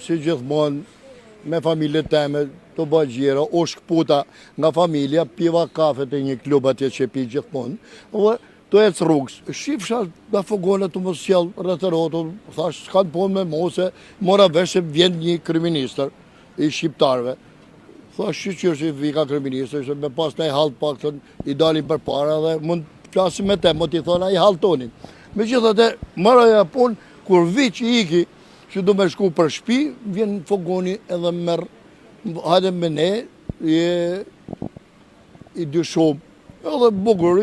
si gjithmonë, me familjet teme, të bëjë gjera, o shkputa nga familja, piva kafe të një klub atje që pi gjithmonë, dhe të ecë rrugës. Shifësha nga fogonet të mos sjellë rretërotu, thash, s'kanë punë me mose, mora vesh se vjen një kriministër i shqiptarve. Thash, shqyqyrë që i vika kriministër, se me pas në i haltë pak të i dalin për para dhe mund të flasim me te, mund t'i thona i haltonin. Me gjithate, maraja punë, kur vi që iki, që do me shku për shpi, vjen fogoni edhe merë, hajde me ne, i dy shumë, edhe bukur,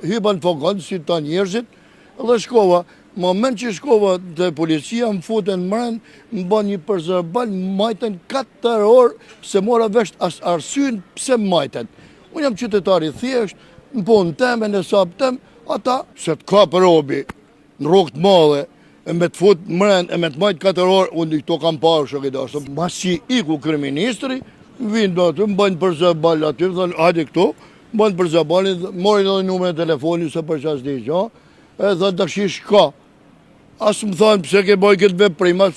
hypa në fogon, si ta njerëzit, edhe shkova, moment që shkova të policia, më futen mërën, më ban një përzërbal, majten 4 orë, pse mora vesh arsyn, pse majten. Unë jam qytetari thjesht, në punë teme, në sapë teme, ata, se të ka për robi, në rrugë të madhe, e me të fut mërën, e me të majtë 4 orë, unë i këto kam parë shë këtë ashtë. Masi iku kriministri, vinë do aty, më bëjnë për zëbal aty, thënë, hajde këto, më bëjnë për zëbalin, morin edhe numër e telefoni, se për qas di që, e thënë të shish ka. Asë më thënë, pëse ke bëjnë këtë veprim, a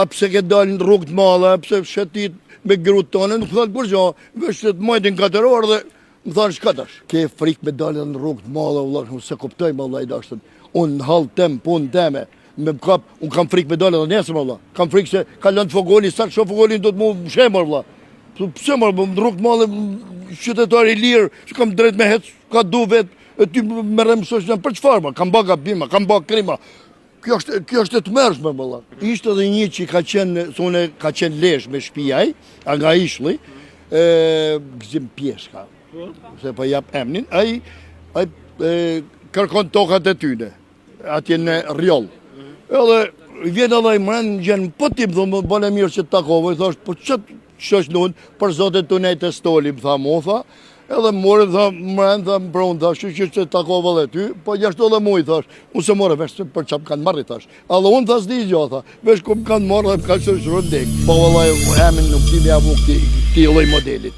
pëse ke dalë në rrugë të madhe, a pëse shetit me grutë tonë, nuk thënë kur që, vesh të majtin 4 orë dhe më thënë shkatash. Ke frikë me dalë në rrugë të madhe, vëllaj, se kuptoj më vëllaj dashtën. Unë në halë tem, punë teme, unë kam frikë me dalë edhe nesër, vëlla. Kam frikë se ka lënë fogoni, sa që fogoni do të mu shemër, vëlla. Pse mërë, më rrugë të madhe, qytetari lirë, që kam drejt me hecë, ka du vetë, e ty me remë sështë për qëfar, ma, kam ba gabima, kam ba krima. Kjo është e të mërshme, vëlla. Ishte edhe një që ka qenë lesh me shpijaj, a nga ishli, Gzim Pjeshka, se pa jap emnin, a kërkon tokat e tyne, atje në rjollë. Edhe vjen edhe i mrenë, gjenë pëtim, dhe më bëne mirë që të takove, i thashtë, po qëtë qështë nënë, për zote të nejtë e stoli, më tha mu, tha, edhe more, tha, mrenë, tha, më pronë, tha, që të takove dhe ty, po jashtë edhe mu, i thashtë, unë se more, vesh, për që më kanë marrë, i thashtë. Edhe unë, tha, s'di i gjo, tha, vesh, ku më kanë marrë dhe më kanë që shërë ndekë. Po, vëllaj, emin nuk t'i mja mu këti lloj modelit.